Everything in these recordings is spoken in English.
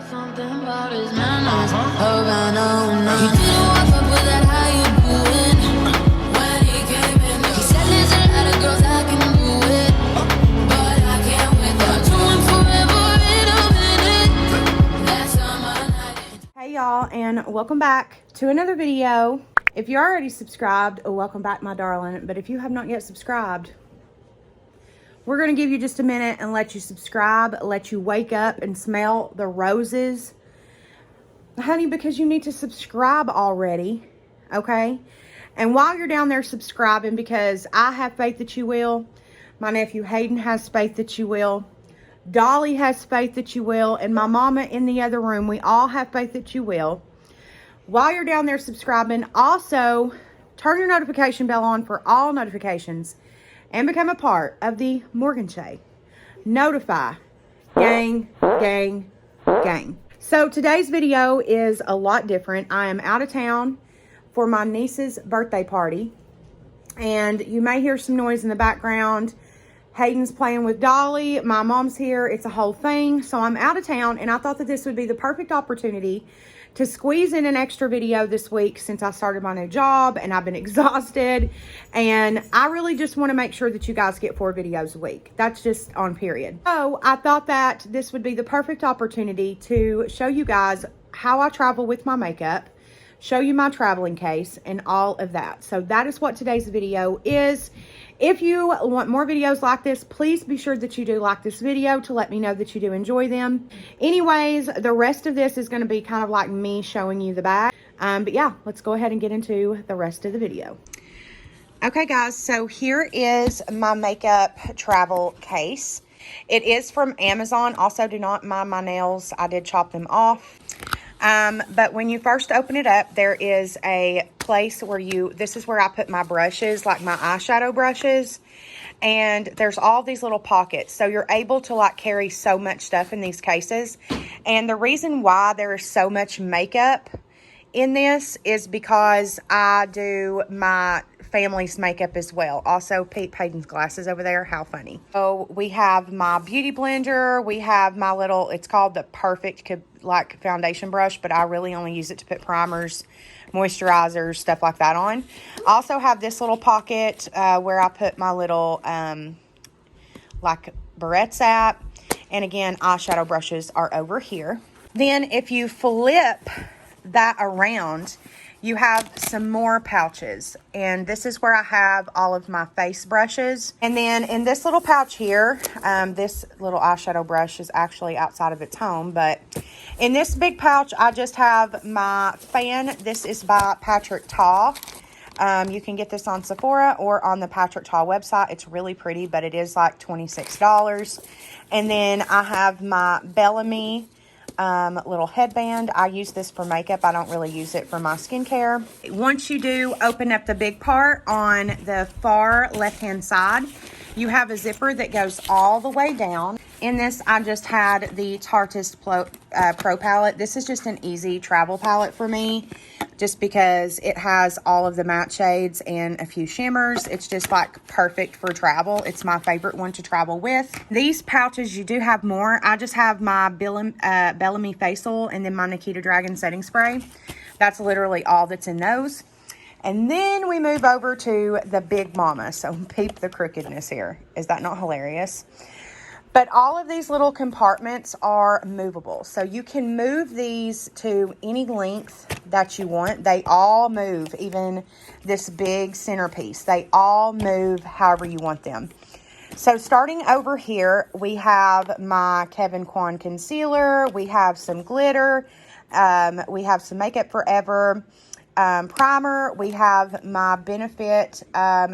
Something about his manners. Hope I know now. He didn't walk up with that how you doing. When he came in, he said there's a lot of girls I can do it, but I can't with her. Doing forever in a minute. That's on my night. Hey y'all, and welcome back to another video. If you're already subscribed, welcome back, my darling. But if you have not yet subscribed, we're going to give you just a minute and let you subscribe, let you wake up and smell the roses. Honey, because you need to subscribe already, okay? And while you're down there subscribing, because I have faith that you will, my nephew Hayden has faith that you will, Dolly has faith that you will, and my mama in the other room, we all have faith that you will. While you're down there subscribing, also turn your notification bell on for all notifications and become a part of the Morgan Shay Notify Gang, Gang, Gang. So today's video is a lot different. I am out of town for my niece's birthday party, and you may hear some noise in the background. Hayden's playing with Dolly. My mom's here. It's a whole thing. So I'm out of town, and I thought that this would be the perfect opportunity to squeeze in an extra video this week since I started my new job and I've been exhausted. And I really just want to make sure that you guys get 4 videos a week. That's just on period. So I thought that this would be the perfect opportunity to show you guys how I travel with my makeup, show you my traveling case, and all of that. So that is what today's video is. If you want more videos like this, please be sure that you do like this video to let me know that you do enjoy them. Anyways, the rest of this is going to be kind of like me showing you the bag. But yeah, let's go ahead and get into the rest of the video. Okay, guys, so here is my makeup travel case. It is from Amazon. Also, do not mind my nails. I did chop them off. But when you first open it up, there is a place where this is where I put my brushes, like my eyeshadow brushes, and there's all these little pockets. So you're able to like carry so much stuff in these cases. And the reason why there is so much makeup in this is because I do my family's makeup as well. Also, Pete Hayden's glasses over there. How funny. So we have my beauty blender. We have my little, it's called the Perfect like foundation brush, but I really only use it to put primers, moisturizers, stuff like that on. I also have this little pocket where I put my little like barrettes at. And again, eyeshadow brushes are over here. Then if you flip that around, you have some more pouches, and this is where I have all of my face brushes. And then in this little pouch here, this little eyeshadow brush is actually outside of its home, but in this big pouch I just have my fan. This is by Patrick Ta. You can get this on Sephora or on the Patrick Ta website. It's really pretty, but it is like $26. And then I have my Bellamy little headband. I use this for makeup. I don't really use it for my skincare. Once you do open up the big part on the far left hand side, you have a zipper that goes all the way down. In this, I just had the Tarteist Pro Palette. This is just an easy travel palette for me, just because it has all of the matte shades and a few shimmers. It's just like perfect for travel. It's my favorite one to travel with. These pouches, you do have more. I just have my Bellamy Facial and then my Nikita Dragon setting spray. That's literally all that's in those. And then we move over to the Big Mama. So peep the crookedness here. Is that not hilarious? But all of these little compartments are movable. So you can move these to any length that you want. They all move, even this big centerpiece. They all move however you want them. So starting over here, we have my Kevin Kwan concealer. We have some glitter. We have some Makeup Forever primer. We have my Benefit.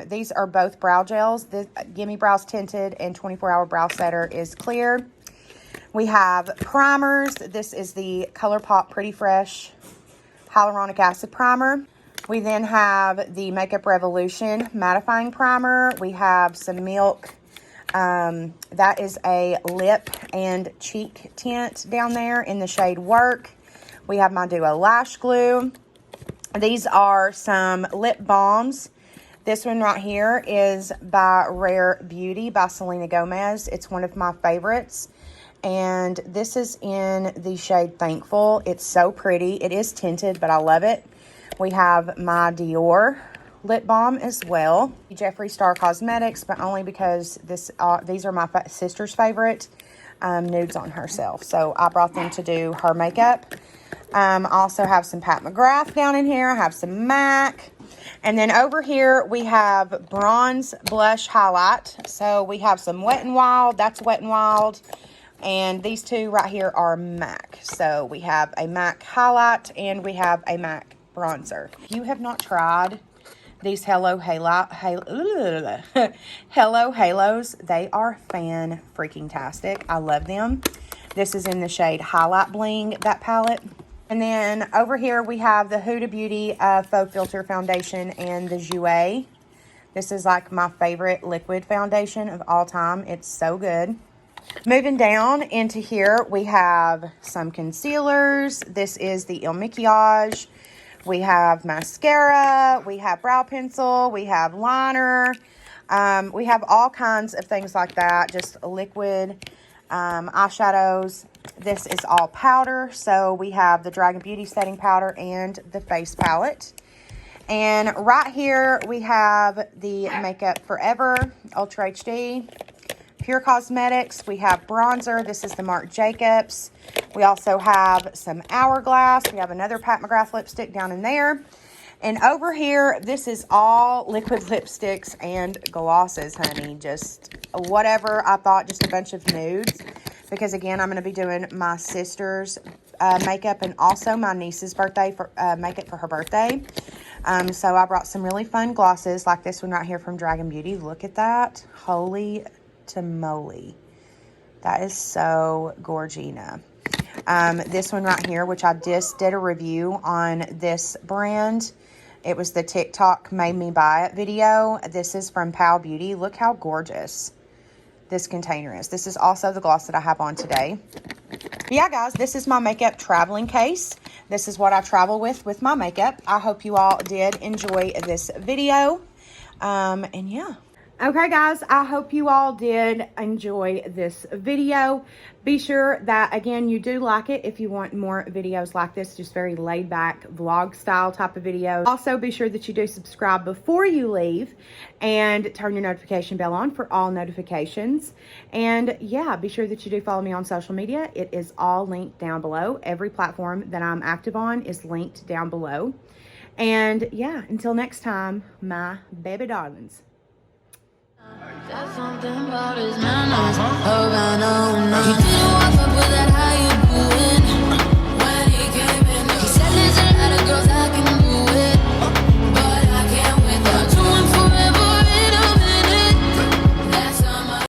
These are both brow gels. The Gimme Brows Tinted and 24-Hour Brow Setter is clear. We have primers. This is the ColourPop Pretty Fresh Hyaluronic Acid Primer. We then have the Makeup Revolution Mattifying Primer. We have some Milk. That is a lip and cheek tint down there in the shade Work. We have my Duo Lash Glue. These are some lip balms. This one right here is by Rare Beauty by Selena Gomez. It's one of my favorites. And this is in the shade Thankful. It's so pretty. It is tinted, but I love it. We have my Dior Lip Balm as well. Jeffree Star Cosmetics, but only because these are my sister's favorite nudes on herself. So I brought them to do her makeup. I also have some Pat McGrath down in here. I have some MAC. And then over here, we have Bronze Blush Highlight. So we have some Wet n Wild. That's Wet n Wild. And these two right here are MAC. So we have a MAC highlight and we have a MAC bronzer. If you have not tried these Hello Halos, they are fan-freaking-tastic. I love them. This is in the shade Highlight Bling, that palette. And then over here we have the Huda Beauty Faux Filter Foundation and the Jouer. This is like my favorite liquid foundation of all time. It's so good. Moving down into here, we have some concealers. This is the Il Makiage. We have mascara. We have brow pencil. We have liner. We have all kinds of things like that. Just liquid eyeshadows. This is all powder. So we have the Dragon Beauty setting powder and the face palette. And right here, we have the Makeup Forever Ultra HD. Pure Cosmetics, we have bronzer. This is the Marc Jacobs. We also have some Hourglass. We have another Pat McGrath lipstick down in there. And over here, this is all liquid lipsticks and glosses, honey. Just whatever I thought, just a bunch of nudes. Because again, I'm going to be doing my sister's makeup and also my niece's birthday for makeup for her birthday. So I brought some really fun glosses like this one right here from Dragon Beauty. Look at that. Holy moly, that is so gorgina. This one right here, which I just did a review on this brand. It was the TikTok made me buy it video. This is from Pal Beauty. Look how gorgeous this container is. This is also the gloss that I have on today. Yeah, guys, this is my makeup traveling case. This is what I travel with my makeup. I hope you all did enjoy this video. And yeah. Okay, guys, I hope you all did enjoy this video. Be sure that, again, you do like it if you want more videos like this, just very laid-back vlog style type of videos. Also, be sure that you do subscribe before you leave and turn your notification bell on for all notifications. And, yeah, be sure that you do follow me on social media. It is all linked down below. Every platform that I'm active on is linked down below. And, yeah, until next time, my baby darlings. There's something about his manners. Oh, I know. You didn't walk up with that